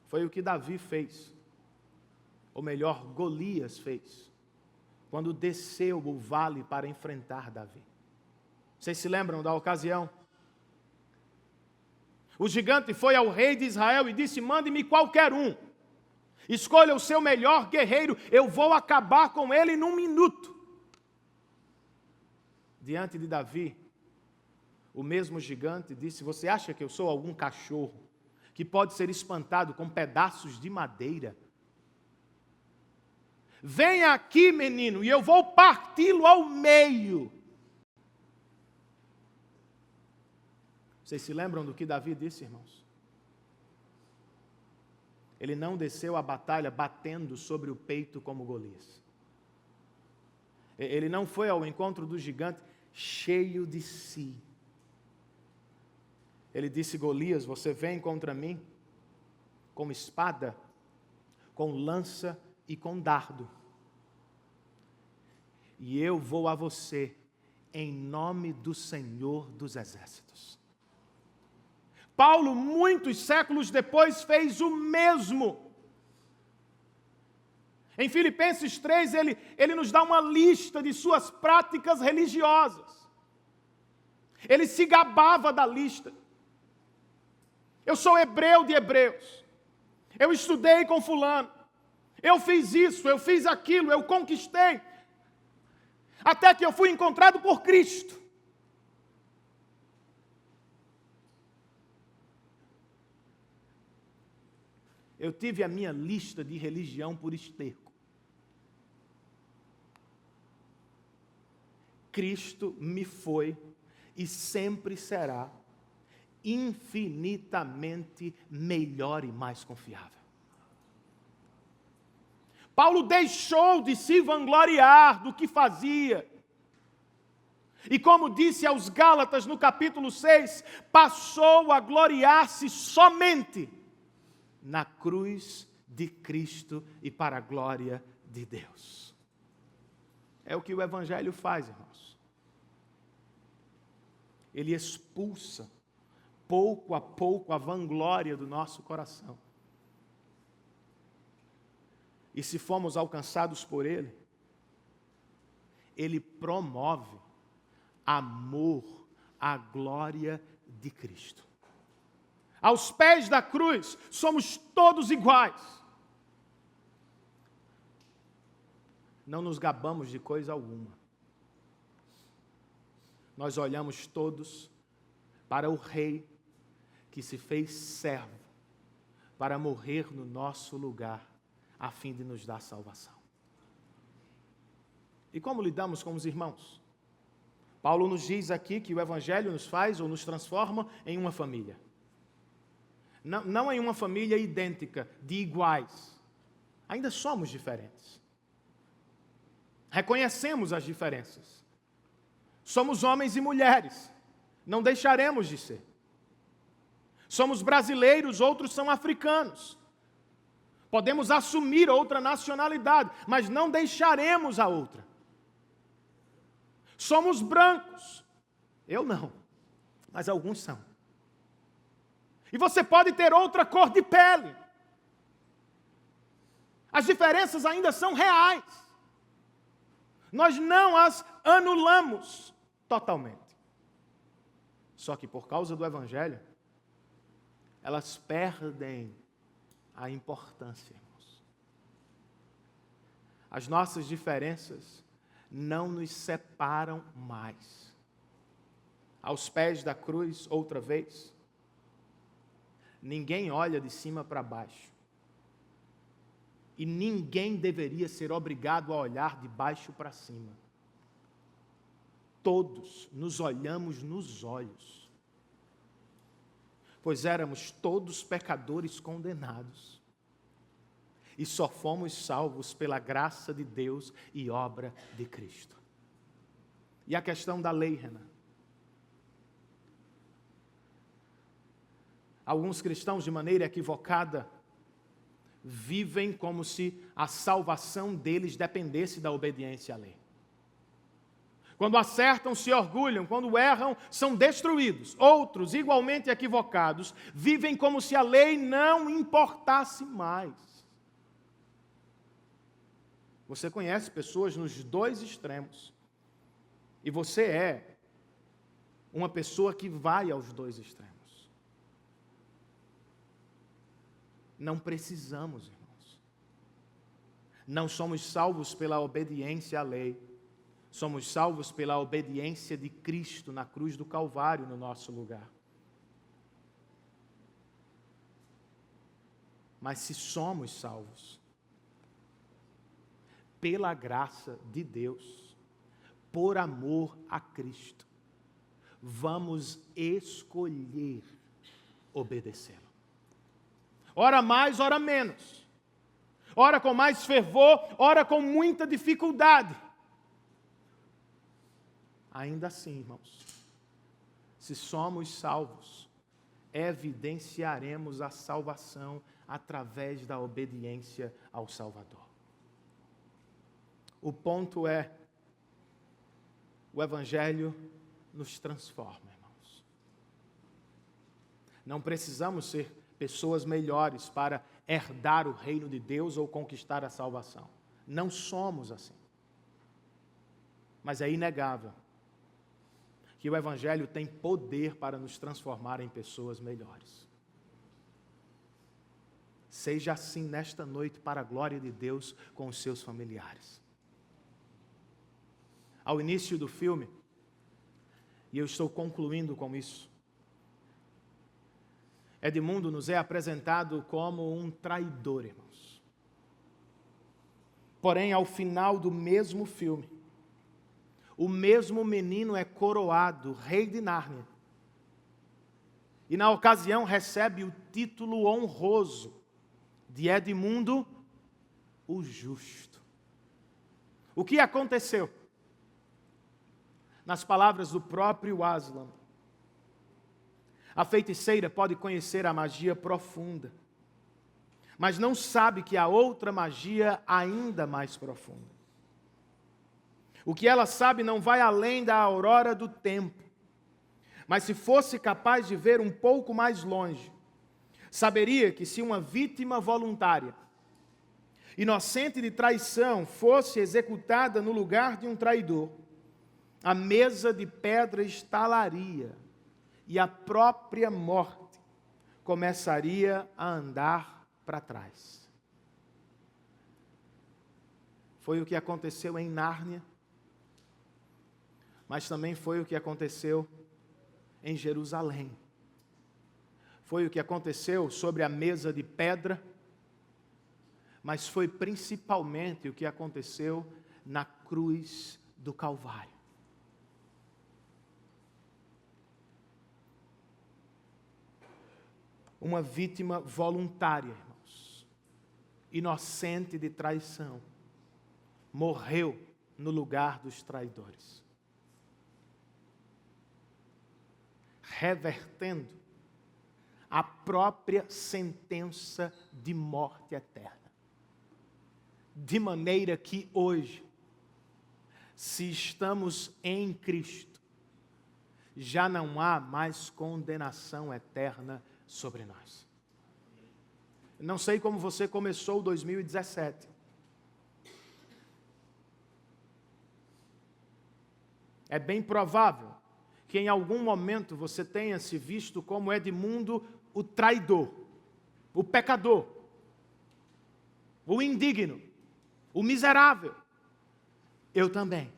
Foi o que Davi fez. Ou melhor, Golias fez. Quando desceu o vale para enfrentar Davi. Vocês se lembram da ocasião? O gigante foi ao rei de Israel e disse: mande-me qualquer um. Escolha o seu melhor guerreiro, eu vou acabar com ele num minuto. Diante de Davi, o mesmo gigante disse: você acha que eu sou algum cachorro que pode ser espantado com pedaços de madeira? Venha aqui, menino, e eu vou parti-lo ao meio. Vocês se lembram do que Davi disse, irmãos? Ele não desceu à batalha batendo sobre o peito como Golias. Ele não foi ao encontro do gigante cheio de si. Ele disse: Golias, você vem contra mim com espada, com lança e com dardo. E eu vou a você em nome do Senhor dos Exércitos. Paulo, muitos séculos depois, fez o mesmo. Em Filipenses 3, ele nos dá uma lista de suas práticas religiosas. Ele se gabava da lista. Eu sou hebreu de hebreus. Eu estudei com fulano. Eu fiz isso, eu fiz aquilo, eu conquistei. Até que eu fui encontrado por Cristo. Eu tive a minha lista de religião por esterco. Cristo me foi e sempre será infinitamente melhor e mais confiável. Paulo deixou de se vangloriar do que fazia. E como disse aos Gálatas no capítulo 6, passou a gloriar-se somente na cruz de Cristo e para a glória de Deus. É o que o Evangelho faz, irmãos. Ele expulsa, pouco a pouco, a vanglória do nosso coração. E se fomos alcançados por Ele, Ele promove amor à glória de Cristo. Aos pés da cruz, somos todos iguais. Não nos gabamos de coisa alguma. Nós olhamos todos para o Rei que se fez servo para morrer no nosso lugar, a fim de nos dar salvação. E como lidamos com os irmãos? Paulo nos diz aqui que o Evangelho nos faz ou nos transforma em uma família. Não em uma família idêntica, de iguais. Ainda somos diferentes. Reconhecemos as diferenças. Somos homens e mulheres. Não deixaremos de ser. Somos brasileiros, outros são africanos. Podemos assumir outra nacionalidade, mas não deixaremos a outra. Somos brancos. Eu não, mas alguns são. E você pode ter outra cor de pele. As diferenças ainda são reais. Nós não as anulamos totalmente. Só que por causa do Evangelho, elas perdem a importância, irmãos. As nossas diferenças não nos separam mais. Aos pés da cruz, outra vez, ninguém olha de cima para baixo. E ninguém deveria ser obrigado a olhar de baixo para cima. Todos nos olhamos nos olhos, pois éramos todos pecadores condenados. E só fomos salvos pela graça de Deus e obra de Cristo. E a questão da lei, Renan? Alguns cristãos, de maneira equivocada, vivem como se a salvação deles dependesse da obediência à lei. Quando acertam, se orgulham, quando erram, são destruídos. Outros, igualmente equivocados, vivem como se a lei não importasse mais. Você conhece pessoas nos dois extremos. E você é uma pessoa que vai aos dois extremos. Não precisamos, irmãos. Não somos salvos pela obediência à lei. Somos salvos pela obediência de Cristo na cruz do Calvário no nosso lugar. Mas se somos salvos pela graça de Deus, por amor a Cristo, vamos escolher obedecê-lo. Ora mais, ora menos. Ora com mais fervor, ora com muita dificuldade. Ainda assim, irmãos, se somos salvos, evidenciaremos a salvação através da obediência ao Salvador. O ponto é, o Evangelho nos transforma, irmãos. Não precisamos ser pessoas melhores para herdar o reino de Deus ou conquistar a salvação. Não somos assim. Mas é inegável que o Evangelho tem poder para nos transformar em pessoas melhores. Seja assim nesta noite para a glória de Deus com os seus familiares. Ao início do filme, e eu estou concluindo com isso, Edmundo nos é apresentado como um traidor, irmãos. Porém, ao final do mesmo filme, o mesmo menino é coroado rei de Nárnia. E na ocasião recebe o título honroso de Edmundo o Justo. O que aconteceu? Nas palavras do próprio Aslan, a feiticeira pode conhecer a magia profunda, mas não sabe que há outra magia ainda mais profunda. O que ela sabe não vai além da aurora do tempo, mas se fosse capaz de ver um pouco mais longe, saberia que se uma vítima voluntária, inocente de traição, fosse executada no lugar de um traidor, a mesa de pedra estalaria e a própria morte começaria a andar para trás. Foi o que aconteceu em Nárnia, mas também foi o que aconteceu em Jerusalém. Foi o que aconteceu sobre a mesa de pedra, mas foi principalmente o que aconteceu na cruz do Calvário. Uma vítima voluntária, irmãos, inocente de traição, morreu no lugar dos traidores, revertendo a própria sentença de morte eterna. De maneira que hoje, se estamos em Cristo, já não há mais condenação eterna sobre nós. Não sei como você começou 2017. É bem provável que em algum momento você tenha se visto como Edmundo o traidor, o pecador, o indigno, o miserável. Eu também.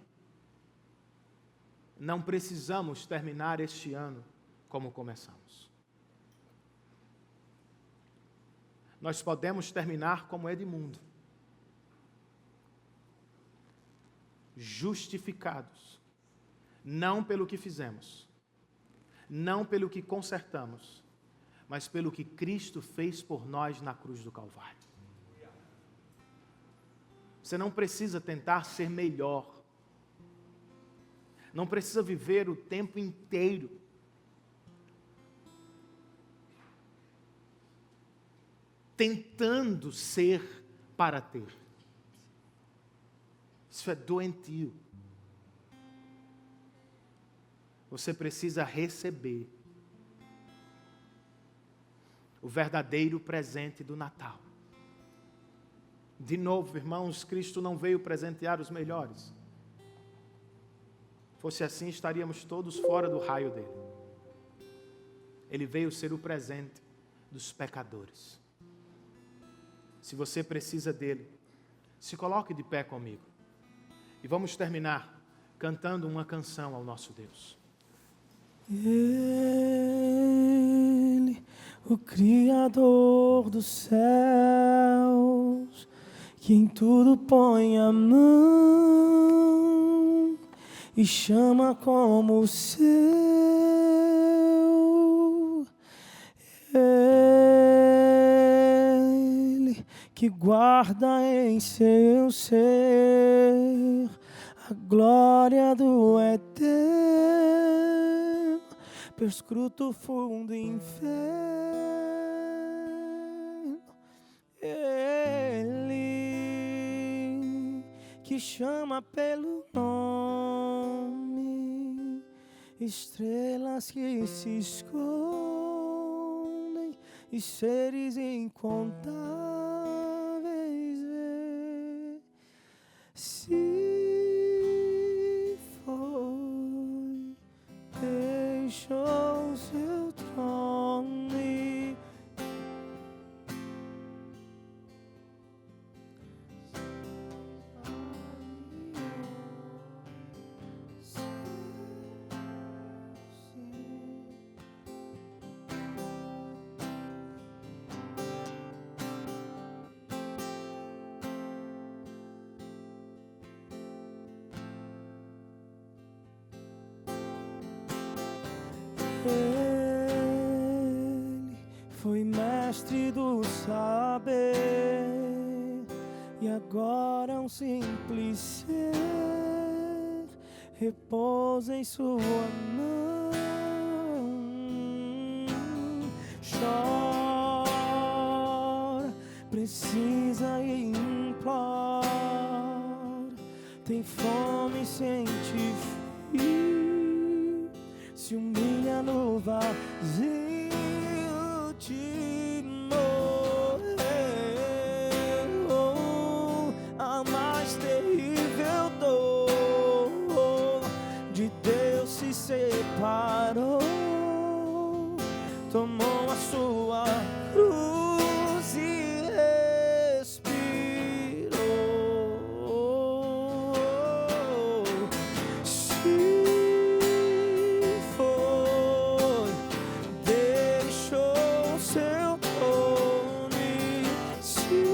Não precisamos terminar este ano como começamos. Nós podemos terminar como Edmundo, justificados, não pelo que fizemos, não pelo que consertamos, mas pelo que Cristo fez por nós na cruz do Calvário. Você não precisa tentar ser melhor, não precisa viver o tempo inteiro tentando ser para ter. Isso é doentio. Você precisa receber o verdadeiro presente do Natal. De novo, irmãos, Cristo não veio presentear os melhores. Fosse assim, estaríamos todos fora do raio dele. Ele veio ser o presente dos pecadores. Se você precisa dele, se coloque de pé comigo. E vamos terminar cantando uma canção ao nosso Deus. Ele, o Criador dos céus, que em tudo põe a mão e chama como seu. Ele, que guarda em seu ser a glória do eterno, perscruta o fundo inferno. Ele que chama pelo nome estrelas que se escondem e seres incontáveis vê. Se foi, deixou seu trono e Ele foi mestre do saber e agora um simples ser repousa em sua mão. Chora, precisa e implora, tem fome, sente frio, se humilha no vazio de morrer. A mais terrível dor de Deus se separou, tomou a sua cruz e respirou. Se foi, deixou seu trono e se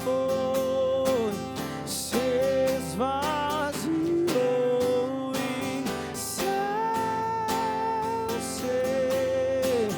foi, se esvaziou e céu ser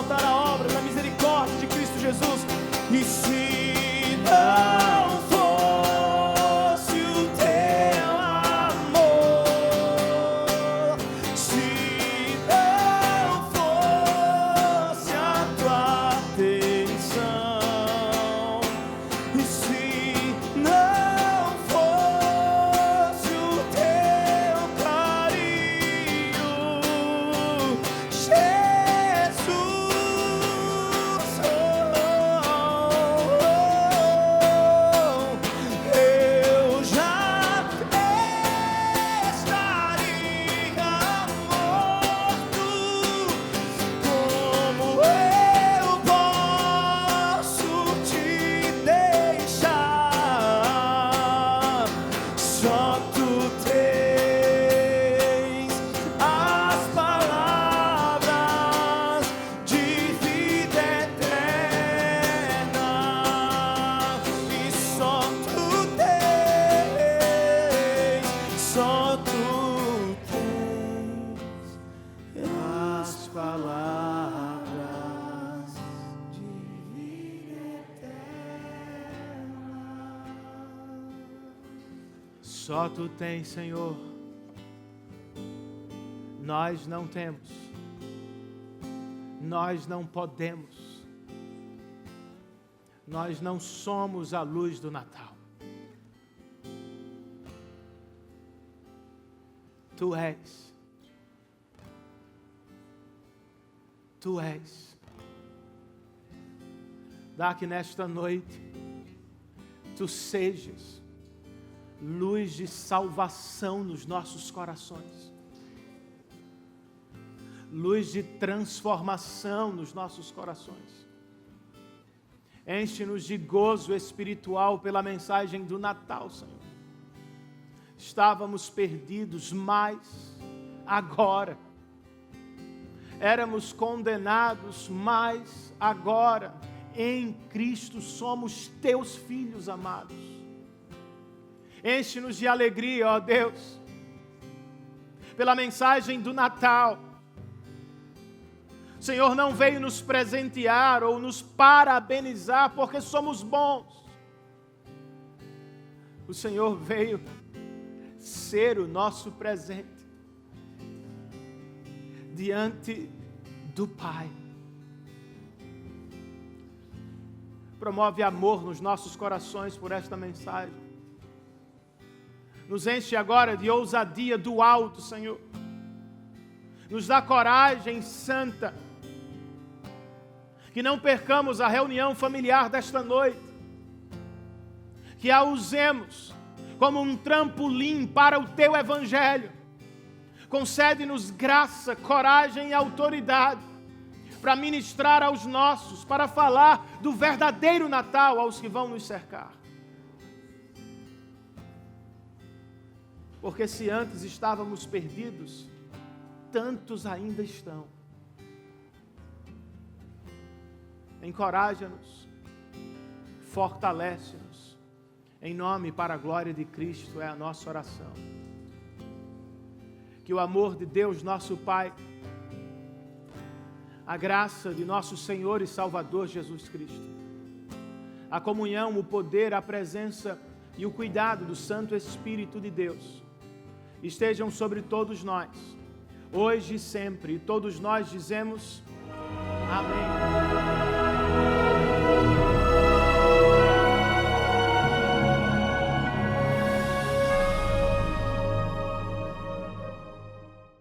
faltar a obra da misericórdia de Cristo Jesus. E se não fosse o teu amor, se não fosse a tua atenção, e se não fosse o teu carinho, eu já estaria morto. Como eu posso te deixar? Só tu tens as palavras de vida eterna, e só tu tens as palavras de vida eterna. Só tu tens, Senhor. Nós não temos. Nós não podemos. Nós não somos a luz do Natal. Tu és. Tu és. Dá que nesta noite tu sejas luz de salvação nos nossos corações, luz de transformação nos nossos corações. Enche-nos de gozo espiritual pela mensagem do Natal, Senhor. Estávamos perdidos, mas agora éramos condenados, mas agora em Cristo somos teus filhos amados. Enche-nos de alegria, ó Deus, pela mensagem do Natal. O Senhor não veio nos presentear ou nos parabenizar porque somos bons. O Senhor veio ser o nosso presente diante do Pai. Promove amor nos nossos corações por esta mensagem. Nos enche agora de ousadia do alto, Senhor. Nos dá coragem santa. Que não percamos a reunião familiar desta noite. Que a usemos como um trampolim para o Teu Evangelho. Concede-nos graça, coragem e autoridade para ministrar aos nossos, para falar do verdadeiro Natal aos que vão nos cercar. Porque se antes estávamos perdidos, tantos ainda estão. Encoraja-nos, fortalece-nos, em nome e para a glória de Cristo é a nossa oração. Que o amor de Deus, nosso Pai, a graça de nosso Senhor e Salvador Jesus Cristo, a comunhão, o poder, a presença e o cuidado do Santo Espírito de Deus estejam sobre todos nós, hoje e sempre. E todos nós dizemos amém.